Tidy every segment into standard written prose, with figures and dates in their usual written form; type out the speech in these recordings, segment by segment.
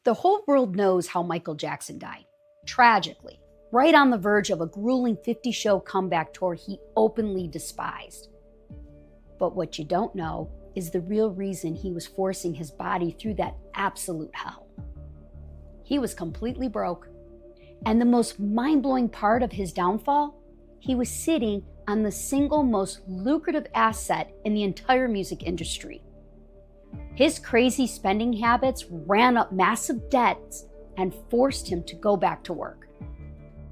The whole world knows how Michael Jackson died. Tragically, right on the verge of a grueling 50-show comeback tour he openly despised. But what you don't know is the real reason he was forcing his body through that absolute hell. He was completely broke. And the most mind-blowing part of his downfall, he was sitting on the single most lucrative asset in the entire music industry. His crazy spending habits ran up massive debts and forced him to go back to work.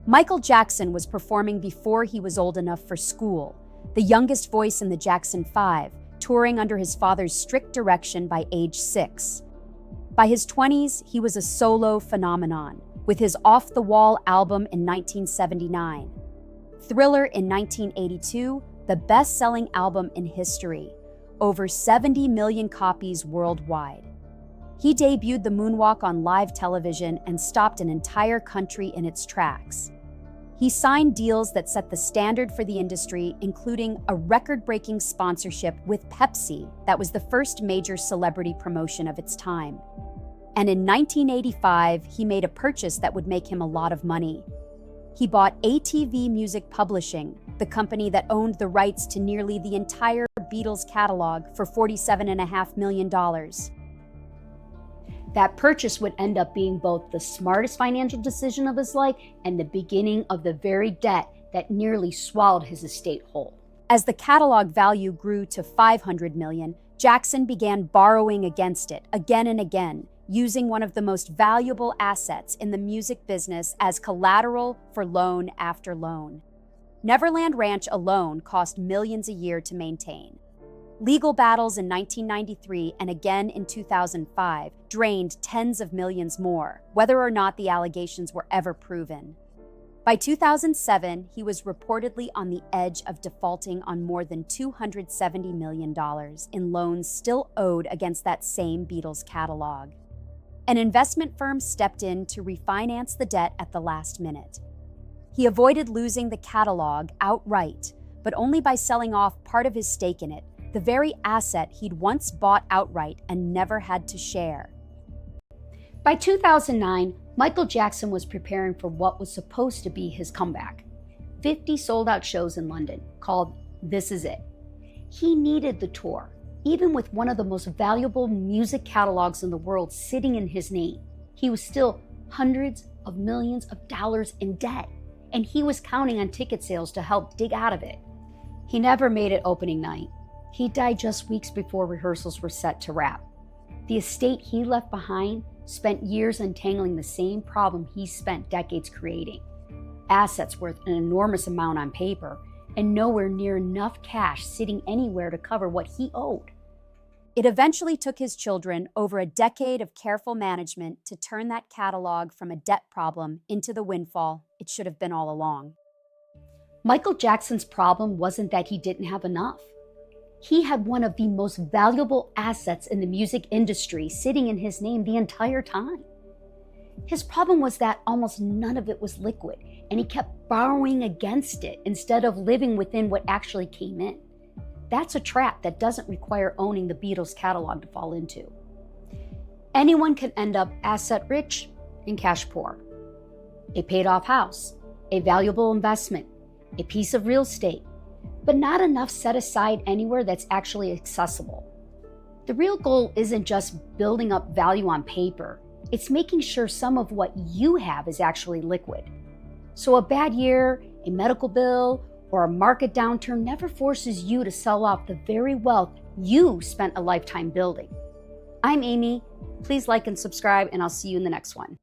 Michael Jackson was performing before he was old enough for school, the youngest voice in the Jackson 5, touring under his father's strict direction by age 6. By his 20s, he was a solo phenomenon, with his off-the-wall album in 1979, Thriller in 1982, the best-selling album in history, over 70 million copies worldwide. He debuted the moonwalk on live television and stopped an entire country in its tracks. He signed deals that set the standard for the industry, including a record-breaking sponsorship with Pepsi that was the first major celebrity promotion of its time. And in 1985, he made a purchase that would make him a lot of money. He bought ATV Music Publishing, the company that owned the rights to nearly the entire Beatles catalog, for $47.5 million. That purchase would end up being both the smartest financial decision of his life and the beginning of the very debt that nearly swallowed his estate whole. As the catalog value grew to $500 million, Jackson began borrowing against it again and again, using one of the most valuable assets in the music business as collateral for loan after loan. Neverland Ranch alone cost millions a year to maintain. Legal battles in 1993 and again in 2005 drained tens of millions more, whether or not the allegations were ever proven. By 2007, he was reportedly on the edge of defaulting on more than $270 million in loans still owed against that same Beatles catalog. An investment firm stepped in to refinance the debt at the last minute. He avoided losing the catalog outright, but only by selling off part of his stake in it, the very asset he'd once bought outright and never had to share. By 2009, Michael Jackson was preparing for what was supposed to be his comeback. 50 sold-out shows in London, called This Is It. He needed the tour, even with one of the most valuable music catalogs in the world sitting in his name. He was still hundreds of millions of dollars in debt, and he was counting on ticket sales to help dig out of it. He never made it opening night. He died just weeks before rehearsals were set to wrap. The estate he left behind spent years untangling the same problem he spent decades creating. Assets worth an enormous amount on paper, and nowhere near enough cash sitting anywhere to cover what he owed. It eventually took his children over a decade of careful management to turn that catalog from a debt problem into the windfall it should have been all along. Michael Jackson's problem wasn't that he didn't have enough. He had one of the most valuable assets in the music industry sitting in his name the entire time. His problem was that almost none of it was liquid, and he kept borrowing against it instead of living within what actually came in. That's a trap that doesn't require owning the Beatles catalog to fall into. Anyone can end up asset rich and cash poor. A paid-off house, a valuable investment, a piece of real estate, but not enough set aside anywhere that's actually accessible. The real goal isn't just building up value on paper, it's making sure some of what you have is actually liquid. So a bad year, a medical bill, or a market downturn never forces you to sell off the very wealth you spent a lifetime building. I'm Amy. Please like and subscribe, and I'll see you in the next one.